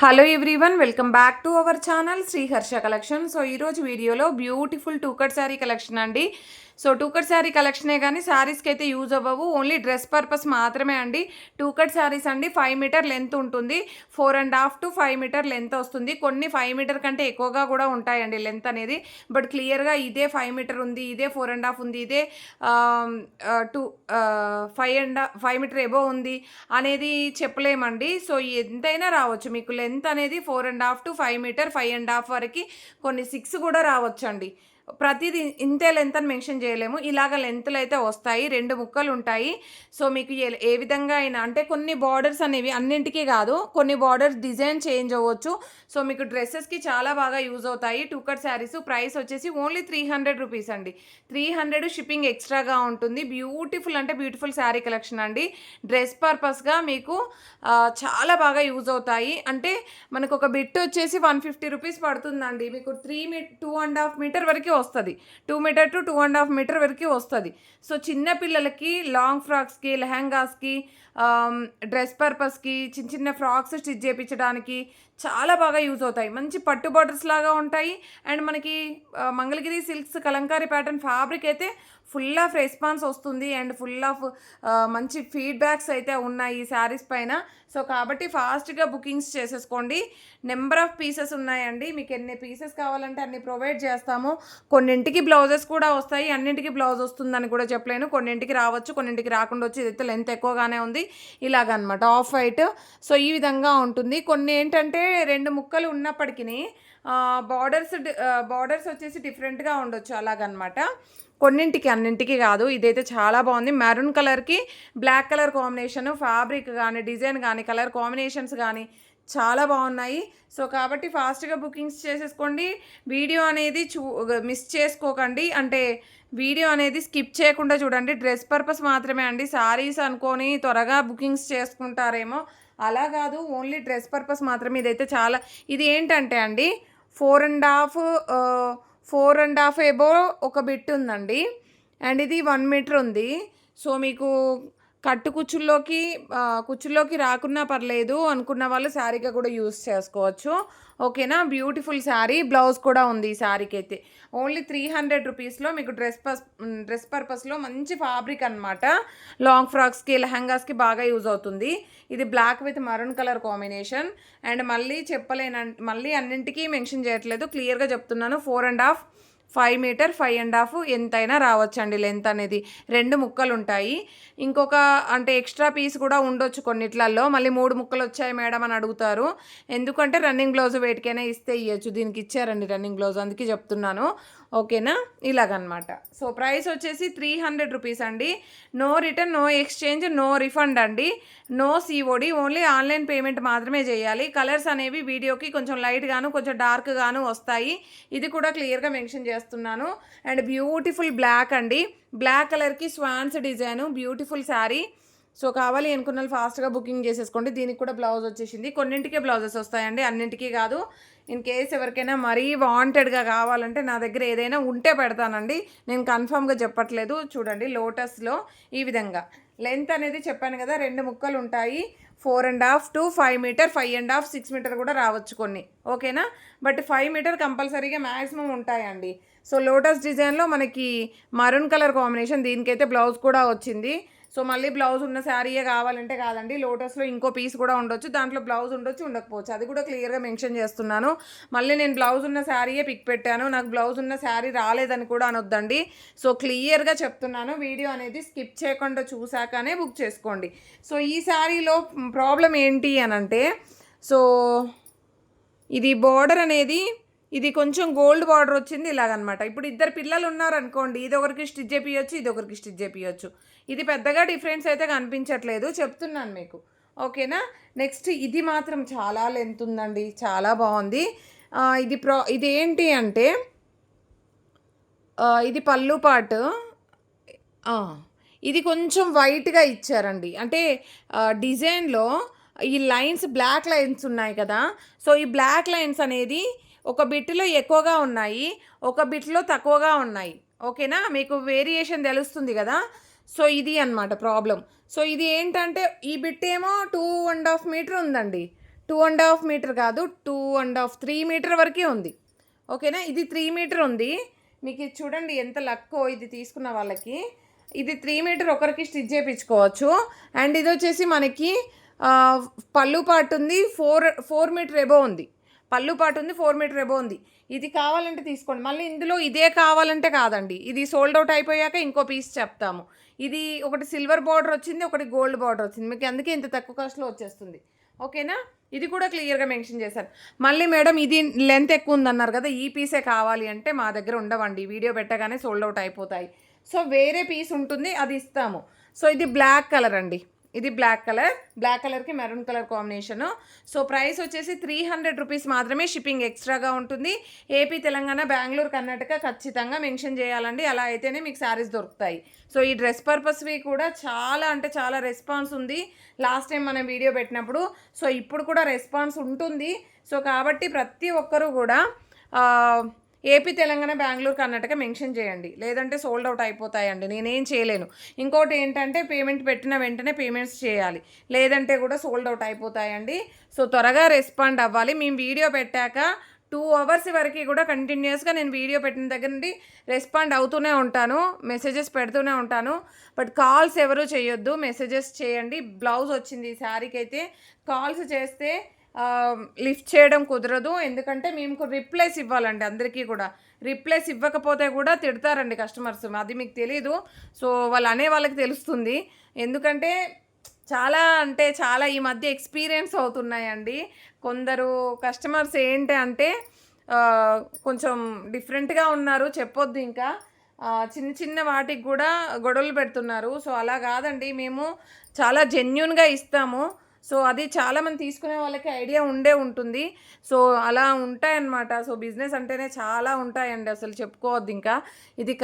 Hello everyone, welcome back to our channel Sri Harsha collection. So ఈరోజు వీడియోలో beautiful two cut sari collection అండి. So two cut sari కలెక్షనే కానీ శారీస్కి అయితే యూజ్ అవ్వవు, ఓన్లీ డ్రెస్ పర్పస్ మాత్రమే అండి. టూ కట్ శారీస్ అండి, 5 మీటర్ లెంత్ ఉంటుంది, 4.5 to 5 మీటర్ లెంత్ వస్తుంది. కొన్ని 5 మీటర్ కంటే ఎక్కువగా కూడా ఉంటాయండి లెంత్ అనేది. బట్ క్లియర్గా ఇదే 5 మీటర్ ఉంది, ఇదే 4.5 ఉంది, ఇదే 5 మీటర్ ఎబో ఉంది అనేది చెప్పలేమండి. సో ఎంతైనా రావచ్చు మీకు. లెంత్ అనేది 4.5 to 5 మీటర్, 5.5 వరకు, కొన్ని 6 కూడా రావచ్చండి. ప్రతిదీ ఇంతే లెంత్ అని మెన్షన్ చేయలేము. ఇలాగ లెంత్లు అయితే వస్తాయి, 2 ముక్కలు ఉంటాయి. సో మీకు ఏ విధంగా అయినా, అంటే కొన్ని బార్డర్స్ అనేవి అన్నింటికీ కాదు, కొన్ని బార్డర్స్ డిజైన్ చేంజ్ అవ్వచ్చు. సో మీకు డ్రెస్సెస్కి చాలా బాగా యూజ్ అవుతాయి టూ కట్ శారీస్. ప్రైస్ వచ్చేసి ఓన్లీ 300 రూపీస్ అండి. 300 షిప్పింగ్ ఎక్స్ట్రాగా ఉంటుంది. బ్యూటిఫుల్ అంటే బ్యూటిఫుల్ శారీ కలెక్షన్ అండి. డ్రెస్ పర్పస్గా మీకు చాలా బాగా యూజ్ అవుతాయి. అంటే మనకు ఒక బిట్ వచ్చేసి 150 రూపీస్ పడుతుందండి. మీకు 2.5 మీటర్ వరకు వస్తుంది, 2 మీటర్ టు 2.5 మీటర్ వరకు వస్తుంది. సో చిన్న పిల్లలకి లాంగ్ ఫ్రాక్స్కి, లెహంగాస్కి, డ్రెస్ పర్పస్కి, చిన్న చిన్న ఫ్రాక్స్ స్టిచ్ చేయించడానికి చాలా బాగా యూజ్ అవుతాయి. మంచి పట్టు బార్డర్స్ లాగా ఉంటాయి. అండ్ మనకి Mangalagiri silks Kalamkari pattern fabric అయితే ఫుల్ ఆఫ్ రెస్పాన్స్ వస్తుంది. అండ్ ఫుల్ ఆఫ్ మంచి ఫీడ్బ్యాక్స్ అయితే ఉన్నాయి ఈ శారీస్ పైన. సో కాబట్టి ఫాస్ట్గా బుకింగ్స్ చేసేసుకోండి. నెంబర్ ఆఫ్ పీసెస్ ఉన్నాయండి, మీకు ఎన్ని పీసెస్ కావాలంటే అన్ని ప్రొవైడ్ చేస్తాము. కొన్నింటికి బ్లౌజెస్ కూడా వస్తాయి, అన్నింటికి బ్లౌజ్ వస్తుందని కూడా చెప్పలేను. కొన్నింటికి రావచ్చు, కొన్నింటికి రాకుండా వచ్చి, ఇదైతే లెంత్ ఎక్కువగానే ఉంది ఇలాగనమాట, ఆఫ్ వైట్. సో ఈ విధంగా ఉంటుంది. కొన్ని ఏంటంటే 2 ముక్కలు ఉన్నప్పటికీ బార్డర్స్ వచ్చేసి డిఫరెంట్గా ఉండొచ్చు అలాగనమాట. కొన్నింటికి, అన్నింటికి కాదు. ఇదైతే చాలా బాగుంది, మెరూన్ కలర్కి బ్లాక్ కలర్ కాంబినేషన్. ఫ్యాబ్రిక్ కానీ, డిజైన్ కానీ, కలర్ కాంబినేషన్స్ కానీ చాలా బాగున్నాయి. సో కాబట్టి ఫాస్ట్గా బుకింగ్స్ చేసేసుకోండి. వీడియో అనేది మిస్ చేసుకోకండి. అంటే వీడియో అనేది స్కిప్ చేయకుండా చూడండి. డ్రెస్ పర్పస్ మాత్రమే అండి. శారీస్ అనుకొని త్వరగా బుకింగ్స్ చేసుకుంటారేమో, అలా కాదు, ఓన్లీ డ్రెస్ పర్పస్ మాత్రమే. ఇదైతే చాలా, ఇది ఏంటంటే అండి 4.5 ఎబో ఒక బిట్ ఉందండి. అండ్ ఇది 1 మీటర్ ఉంది. సో మీకు కట్టు కుచ్చుల్లోకి రాకున్నా పర్లేదు అనుకున్న వాళ్ళు శారీగా కూడా యూస్ చేసుకోవచ్చు. ఓకేనా, బ్యూటిఫుల్ శారీ. బ్లౌజ్ కూడా ఉంది ఈ శారీకి అయితే. ఓన్లీ 300 రూపీస్లో మీకు డ్రెస్ పర్పస్లో మంచి ఫ్యాబ్రిక్ అనమాట. లాంగ్ ఫ్రాక్స్కి, లెహంగాస్కి బాగా యూజ్ అవుతుంది. ఇది black with maroon colour combination. And మళ్ళీ అన్నింటికీ మెన్షన్ చేయట్లేదు, క్లియర్గా చెప్తున్నాను. 4.5, 5 మీటర్, 5.5 ఎంతైనా రావచ్చండి లెంత్ అనేది. 2 ముక్కలు ఉంటాయి. ఇంకొక అంటే ఎక్స్ట్రా పీస్ కూడా ఉండొచ్చు కొన్నిట్లలో. మళ్ళీ 3 ముక్కలు వచ్చాయి మేడం అని అడుగుతారు. ఎందుకంటే రన్నింగ్ బ్లౌజ్ వెయిట్కైనా ఇస్తే ఇవ్వచ్చు. దీనికి ఇచ్చారండి రన్నింగ్ బ్లౌజ్, అందుకే చెప్తున్నాను. ఓకేనా, ఇలాగనమాట. సో ప్రైస్ వచ్చేసి 300 రూపీస్ అండి. No return, no exchange, no refund అండి. No COD, only online payment మాత్రమే చేయాలి. కలర్స్ అనేవి వీడియోకి కొంచెం లైట్ గాను, కొంచెం డార్క్ గాను వస్తాయి. ఇది కూడా క్లియర్గా మెన్షన్ చేస్తున్నాను. అండ్ బ్యూటిఫుల్ బ్లాక్ అండి, బ్లాక్ కలర్కి swans design, beautiful sari. So కావాలి అనుకున్న వాళ్ళు ఫాస్ట్గా బుకింగ్ చేసేసుకోండి. దీనికి కూడా బ్లౌజ్ వచ్చేసింది. కొన్నింటికే బ్లౌజెస్ వస్తాయండి, అన్నింటికీ కాదు. ఇన్ కేస్ ఎవరికైనా మరీ వాంటెడ్గా కావాలంటే నా దగ్గర ఏదైనా ఉంటే పెడతానండి, నేను కన్ఫామ్గా చెప్పట్లేదు. చూడండి, లోటస్లో ఈ విధంగా లెంత్ అనేది చెప్పాను కదా, 2 ముక్కలు ఉంటాయి. 4.5 to 5 మీటర్, 5.5, 6 మీటర్ కూడా రావచ్చు కొన్ని. ఓకేనా, బట్ 5 మీటర్ కంపల్సరీగా మ్యాక్సిమం ఉంటాయండి. సో లోటస్ డిజైన్లో మనకి మరూన్ కలర్ కాంబినేషన్, దీనికైతే బ్లౌజ్ కూడా వచ్చింది. సో మళ్ళీ బ్లౌజ్ ఉన్న శారీయే కావాలంటే కాదండి, లోటస్లో ఇంకో పీస్ కూడా ఉండొచ్చు, దాంట్లో బ్లౌజ్ ఉండొచ్చు, ఉండకపోవచ్చు. అది కూడా క్లియర్గా మెన్షన్ చేస్తున్నాను. మళ్ళీ నేను బ్లౌజ్ ఉన్న శారీయే పిక్ పెట్టాను, నాకు బ్లౌజ్ ఉన్న శారీ రాలేదని కూడా అనొద్దండి. సో క్లియర్గా చెప్తున్నాను, వీడియో అనేది స్కిప్ చేయకుండా చూశాకనే బుక్ చేసుకోండి. సో ఈ శారీలో ప్రాబ్లం ఏంటి అని అంటే, సో ఇది బార్డర్ అనేది, ఇది కొంచెం గోల్డ్ బార్డర్ వచ్చింది ఇలాగనమాట. ఇప్పుడు 2 పిల్లలు ఉన్నారనుకోండి, ఇది ఒకరికి స్టిచ్ చేపియచ్చు, ఇది ఒకరికి స్టిచ్ చేపియచ్చు. ఇది పెద్దగా డిఫరెన్స్ అయితే కనిపించట్లేదు, చెప్తున్నాను మీకు. ఓకేనా, నెక్స్ట్ ఇది మాత్రం చాలా లెంత్ ఉందండి, చాలా బాగుంది. ఇది ఏంటి అంటే, ఇది పళ్ళు పాటు. ఇది కొంచెం వైట్గా ఇచ్చారండి. అంటే డిజైన్లో ఈ లైన్స్, బ్లాక్ లైన్స్ ఉన్నాయి కదా. సో ఈ బ్లాక్ లైన్స్ అనేది ఒక బిట్లో ఎక్కువగా ఉన్నాయి, ఒక బిట్లో తక్కువగా ఉన్నాయి. ఓకేనా, మీకు వేరియేషన్ తెలుస్తుంది కదా. సో ఇది అన్నమాట ప్రాబ్లం. సో ఇది ఏంటంటే, ఈ బిట్ ఏమో 2.5 మీటర్ ఉందండి, 2.5 మీటర్ కాదు, 2.5 3 మీటర్ వరకే ఉంది. ఓకేనా, ఇది 3 మీటర్ ఉంది. మీకు ఇది చూడండి ఎంత లక్కో ఇది తీసుకున్న వాళ్ళకి. ఇది 3 మీటర్ ఒకరికి స్టిచ్ చేయించుకోవచ్చు. అండ్ ఇది వచ్చేసి మనకి పళ్ళు పాటు ఉంది, 4 మీటర్ ఎబో ఉంది. పళ్ళు పాటు ఉంది, 4 మీటర్ ఎబో ఉంది. ఇది కావాలంటే తీసుకోండి. మళ్ళీ ఇందులో ఇదే కావాలంటే కాదండి, ఇది సోల్డ్ అవుట్ అయిపోయాక ఇంకో పీస్ చెప్తాము. ఇది ఒకటి సిల్వర్ బార్డర్ వచ్చింది, ఒకటి గోల్డ్ బార్డర్ వచ్చింది. మీకు అందుకే ఇంత తక్కువ కాస్ట్లో వచ్చేస్తుంది. ఓకేనా, ఇది కూడా క్లియర్గా మెన్షన్ చేశారు. మళ్ళీ మేడం ఇది లెంత్ ఎక్కువ ఉందన్నారు కదా, ఈ పీసే కావాలి అంటే మా దగ్గర ఉండవండి, వీడియో పెట్టగానే సోల్డ్ అవుట్ అయిపోతాయి. సో వేరే పీస్ ఉంటుంది, అది ఇస్తాము. సో ఇది బ్లాక్ కలర్ అండి, ఇది బ్లాక్ కలర్కి maroon colour combination. So price వచ్చేసి 300 రూపీస్ మాత్రమే. షిప్పింగ్ ఎక్స్ట్రాగా ఉంటుంది. ఏపీ, తెలంగాణ, బెంగళూరు, కర్ణాటక ఖచ్చితంగా మెన్షన్ చేయాలండి, అలా అయితేనే మీకు శారీస్ దొరుకుతాయి. సో ఈ డ్రెస్ పర్పస్వి కూడా చాలా అంటే చాలా రెస్పాన్స్ ఉంది లాస్ట్ టైం మనం వీడియో పెట్టినప్పుడు. సో ఇప్పుడు కూడా రెస్పాన్స్ ఉంటుంది. సో కాబట్టి ప్రతి ఒక్కరూ కూడా ఏపీ, తెలంగాణ, బెంగళూరు, కర్ణాటక మెన్షన్ చేయండి, లేదంటే సోల్డ్ అవుట్ అయిపోతాయండి, నేనేం చేయలేను. ఇంకోటి ఏంటంటే పేమెంట్ పెట్టిన వెంటనే పేమెంట్స్ చేయాలి, లేదంటే కూడా సోల్డ్ అవుట్ అయిపోతాయండి. సో త్వరగా రెస్పాండ్ అవ్వాలి. మేము వీడియో పెట్టాక 2 అవర్స్ వరకు కూడా కంటిన్యూస్గా నేను వీడియో పెట్టిన దగ్గర నుండి రెస్పాండ్ అవుతూనే ఉంటాను, మెసేజెస్ పెడుతూనే ఉంటాను. బట్ కాల్స్ ఎవరు చేయొద్దు, మెసేజెస్ చేయండి. బ్లౌజ్ వచ్చింది ఈ శారీకి అయితే కాల్స్ చేస్తే లిఫ్ట్ చేయడం కుదరదు, ఎందుకంటే మేము రిప్లైస్ ఇవ్వాలండి అందరికీ కూడా. రిప్లైస్ ఇవ్వకపోతే కూడా తిడతారండి కస్టమర్స్, అది మీకు తెలీదు. సో వాళ్ళు అనే వాళ్ళకి తెలుస్తుంది, ఎందుకంటే చాలా అంటే చాలా ఈ మధ్య ఎక్స్పీరియన్స్ అవుతున్నాయండి. కొందరు కస్టమర్స్ ఏంటి అంటే కొంచెం డిఫరెంట్గా ఉన్నారు, చెప్పొద్దు ఇంకా. చిన్న చిన్న వాటికి కూడా గొడవలు పెడుతున్నారు. సో అలా కాదండి, మేము చాలా జెన్యూన్గా ఇస్తాము. సో అది చాలామంది తీసుకునే వాళ్ళకి ఐడియా ఉంటుంది. సో అలా ఉంటాయన్నమాట. సో బిజినెస్ అంటేనే చాలా ఉంటాయండి, అసలు చెప్పుకోవద్దు ఇంకా. ఇది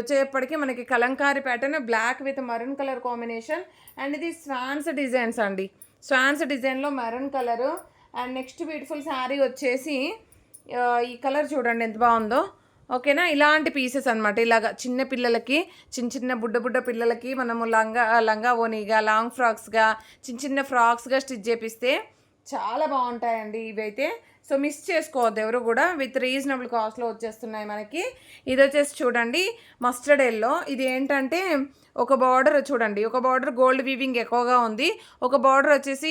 వచ్చేప్పటికీ మనకి Kalamkari pattern, black with maroon colour combination. And ఇది స్వాన్స్ డిజైన్స్ అండి, స్వాన్స్ డిజైన్లో maroon colour. And next beautiful sari వచ్చేసి ఈ కలర్ చూడండి ఎంత బాగుందో. ఓకేనా, ఇలాంటి పీసెస్ అనమాట. ఇలాగ చిన్న పిల్లలకి, చిన్న బుడ్డ పిల్లలకి మనము లంగా ఓనీగా, లాంగ్ ఫ్రాక్స్గా, చిన్న ఫ్రాక్స్గా స్టిచ్ చేపిస్తే చాలా బాగుంటాయండి ఇవైతే. సో మిస్ చేసుకోవద్దు ఎవరు కూడా, విత్ రీజనబుల్ కాస్ట్లో వచ్చేస్తున్నాయి మనకి. ఇది వచ్చేసి చూడండి మస్టర్డ్ ఎల్లో. ఇది ఏంటంటే ఒక బార్డర్ చూడండి, ఒక బార్డర్ గోల్డ్ వీవింగ్ ఎక్కువగా ఉంది, ఒక బార్డర్ వచ్చేసి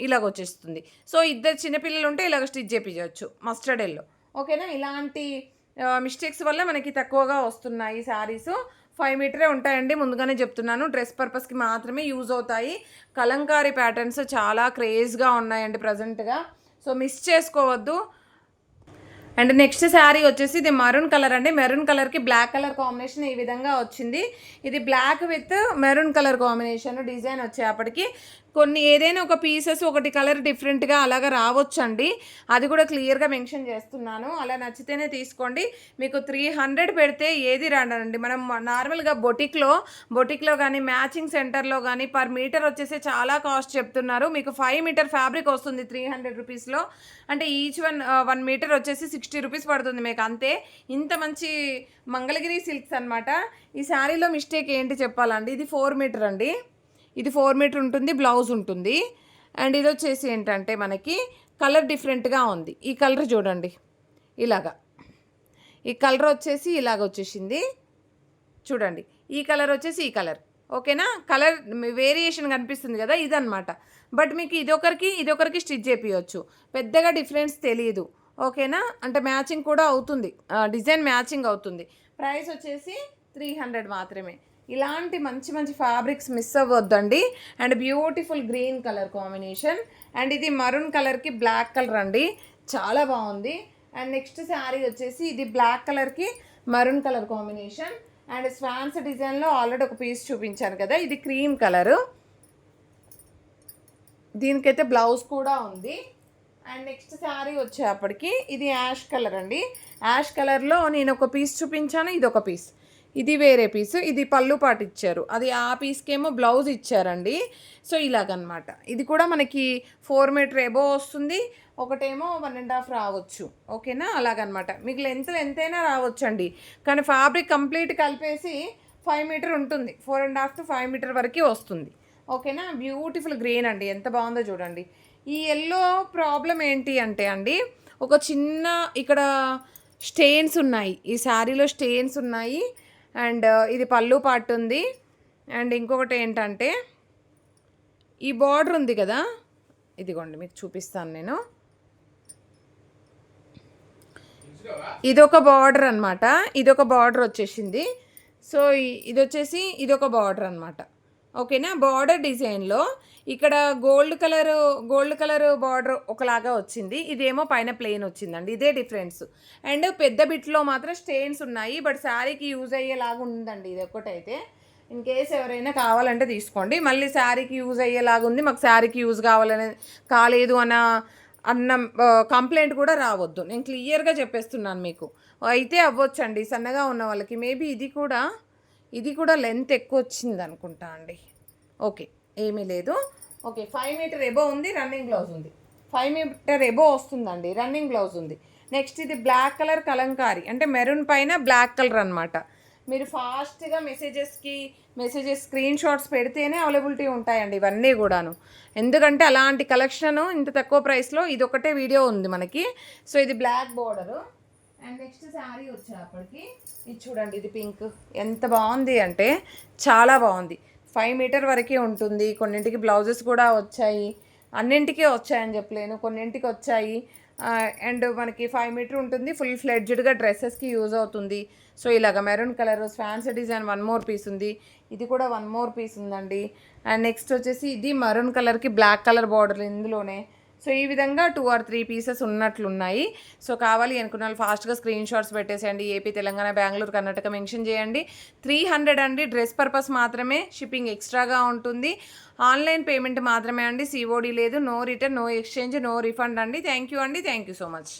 ఇలాగ వచ్చేస్తుంది. సో ఇద్దరు చిన్నపిల్లలు ఉంటే ఇలాగ స్టిచ్ చేయించవచ్చు మస్టర్డ్ ఎల్లో. ఓకేనా, ఇలాంటి మిస్టేక్స్ వల్ల మనకి తక్కువగా వస్తున్నాయి శారీస్. 5 మీటరే ఉంటాయండి, ముందుగానే చెప్తున్నాను. డ్రెస్ పర్పస్కి మాత్రమే యూజ్ అవుతాయి. కలంకారీ ప్యాటర్న్స్ చాలా క్రేజ్గా ఉన్నాయండి ప్రజెంట్గా. సో మిస్ చేసుకోవద్దు. అండ్ నెక్స్ట్ శారీ వచ్చేసి ఇది మరూన్ కలర్ అండి. మెరూన్ కలర్కి బ్లాక్ కలర్ కాంబినేషన్ ఈ విధంగా వచ్చింది. ఇది black with maroon colour combination design వచ్చేప్పటికి కొన్ని ఏదైనా ఒక పీసెస్ ఒకటి కలర్ డిఫరెంట్గా అలాగా రావచ్చండి, అది కూడా క్లియర్గా మెన్షన్ చేస్తున్నాను. అలా నచ్చితేనే తీసుకోండి. మీకు 300 పెడితే ఏది రానండి. మనం నార్మల్గా బొటిక్లో కానీ మ్యాచింగ్ సెంటర్లో కానీ పర్ మీటర్ వచ్చేసి చాలా కాస్ట్ చెప్తున్నారు. మీకు 5 మీటర్ ఫ్యాబ్రిక్ వస్తుంది 300 రూపీస్లో. అంటే ఈచ్ 1 మీటర్ వచ్చేసి 60 రూపీస్ పడుతుంది మీకు, అంతే. ఇంత మంచి మంగళగిరి సిల్క్స్ అనమాట. ఈ శారీలో మిస్టేక్ ఏంటి చెప్పాలండి, ఇది 4 మీటర్ అండి, ఇది 4 మీటర్ ఉంటుంది, బ్లౌజ్ ఉంటుంది. అండ్ ఇది వచ్చేసి ఏంటంటే మనకి కలర్ డిఫరెంట్గా ఉంది. ఈ కలర్ చూడండి, ఈ కలర్ వచ్చేసి ఇలాగ వచ్చేసింది చూడండి. ఈ కలర్ వచ్చేసి ఈ కలర్. ఓకేనా, కలర్ వేరియేషన్ కనిపిస్తుంది కదా, ఇదనమాట. బట్ మీకు ఇదొకరికి స్టిచ్ చేయించవచ్చు, పెద్దగా డిఫరెన్స్ తెలియదు. ఓకేనా, అంటే మ్యాచింగ్ కూడా అవుతుంది, డిజైన్ మ్యాచింగ్ అవుతుంది. ప్రైస్ వచ్చేసి 300 మాత్రమే. ఇలాంటి మంచి ఫ్యాబ్రిక్స్ మిస్ అవ్వద్దండి. And beautiful green colour combination. And ఇది మరూన్ కలర్కి బ్లాక్ కలర్ అండి, చాలా బాగుంది. అండ్ నెక్స్ట్ శారీ వచ్చేసి ఇది బ్లాక్ కలర్కి maroon colour combination. And swans డిజైన్లో ఆల్రెడీ ఒక పీస్ చూపించాను కదా, ఇది క్రీమ్ కలరు, దీనికైతే బ్లౌజ్ కూడా ఉంది. అండ్ నెక్స్ట్ శారీ వచ్చేప్పటికి ఇది యాష్ కలర్ అండి. యాష్ కలర్లో నేను ఒక పీస్ చూపించాను, ఇది ఒక పీస్, ఇది వేరే పీసు, ఇది పళ్ళు పాటు ఇచ్చారు, అది ఆ పీస్కేమో బ్లౌజ్ ఇచ్చారండి. సో ఇలాగనమాట. ఇది కూడా మనకి 4 మీటర్ ఎబో వస్తుంది, ఒకటేమో 1.5 రావచ్చు. ఓకేనా, అలాగనమాట. మీకు లెంత్ ఎంతైనా రావచ్చు అండి, కానీ ఫ్యాబ్రిక్ కంప్లీట్ కలిపేసి 5 మీటర్ ఉంటుంది, 4.5 to 5 మీటర్ వరకు వస్తుంది. ఓకేనా, బ్యూటిఫుల్ గ్రీన్ అండి, ఎంత బాగుందో చూడండి. ఈ ఎల్లో ప్రాబ్లం ఏంటి అంటే అండి, ఒక చిన్న ఇక్కడ స్టెయిన్స్ ఉన్నాయి, ఈ శారీలో స్టెయిన్స్ ఉన్నాయి. అండ్ ఇది పళ్ళు పార్ట్ ఉంది. అండ్ ఇంకొకటి ఏంటంటే ఈ బార్డర్ ఉంది కదా, ఇదిగోండి మీకు చూపిస్తాను నేను. ఇదొక బార్డర్ అనమాట, ఇదొక బార్డర్ వచ్చేసింది. సో ఇది వచ్చేసి ఇదొక బార్డర్ అనమాట. ఓకేనా, బార్డర్ డిజైన్లో ఇక్కడ గోల్డ్ కలర్ బార్డర్ ఒకలాగా వచ్చింది, ఇదేమో పైన ప్లెయిన్ వచ్చిందండి, ఇదే డిఫరెన్స్. అండ్ పెద్ద బిట్లో మాత్రం స్టెయిన్స్ ఉన్నాయి, బట్ శారీకి యూజ్ అయ్యేలాగా ఉందండి ఇది ఒక్కటైతే. ఇన్ కేస్ ఎవరైనా కావాలంటే తీసుకోండి. మళ్ళీ శారీకి యూజ్ అయ్యేలాగా ఉంది, మాకు శారీకి యూజ్ కాలేదు అన్న కంప్లైంట్ కూడా రావద్దు. నేను క్లియర్గా చెప్పేస్తున్నాను మీకు. అయితే అవ్వచ్చండి సన్నగా ఉన్న వాళ్ళకి. మేబీ ఇది కూడా లెంత్ ఎక్కువ వచ్చింది అనుకుంటా అండి. ఓకే, ఏమీ లేదు. ఓకే, 5 మీటర్ ఎబో ఉంది, రన్నింగ్ బ్లౌజ్ ఉంది. 5 మీటర్ ఎబో వస్తుందండి, రన్నింగ్ బ్లౌజ్ ఉంది. నెక్స్ట్ ఇది బ్లాక్ కలర్ కలంకారీ, అంటే మెరూన్ పైన బ్లాక్ కలర్ అనమాట. మీరు ఫాస్ట్గా మెసేజెస్ స్క్రీన్ షాట్స్ పెడితేనే అవైలబిలిటీ ఉంటాయండి ఇవన్నీ కూడాను. ఎందుకంటే అలాంటి కలెక్షను ఇంత తక్కువ ప్రైస్లో ఇది ఒకటే వీడియో ఉంది మనకి. సో ఇది black border. And next sari వచ్చేప్పటికి ఇది చూడండి, ఇది పింక్, ఎంత బాగుంది అంటే చాలా బాగుంది. 5 మీటర్ వరకే ఉంటుంది. కొన్నింటికి బ్లౌజెస్ కూడా వచ్చాయి, అన్నింటికీ వచ్చాయని చెప్పలేను, కొన్నింటికి వచ్చాయి. అండ్ మనకి 5 మీటర్ ఉంటుంది, ఫుల్ ఫ్లెడ్జ్డ్గా డ్రెస్సెస్కి యూజ్ అవుతుంది. సో ఇలాగ maroon colour fancy design 1 more piece ఉంది, ఇది కూడా 1 మోర్ పీస్ ఉందండి. అండ్ నెక్స్ట్ వచ్చేసి ఇది మరూన్ కలర్కి బ్లాక్ కలర్ బార్డర్ ఇందులోనే. సో ఈ విధంగా 2 or 3 పీసెస్ ఉన్నట్లున్నాయి. సో కావాలి అనుకున్న వాళ్ళు ఫాస్ట్గా స్క్రీన్ షాట్స్ పెట్టేసేయండి. ఏపీ, తెలంగాణ, బెంగళూరు, కర్ణాటక మెన్షన్ చేయండి. 300 అండి, డ్రెస్ పర్పస్ మాత్రమే, షిప్పింగ్ ఎక్స్ట్రాగా ఉంటుంది. ఆన్లైన్ పేమెంట్ మాత్రమే అండి, సిఓడి లేదు, no return, no exchange, no refund అండి. థ్యాంక్ యూ అండి, థ్యాంక్ యూ సో మచ్.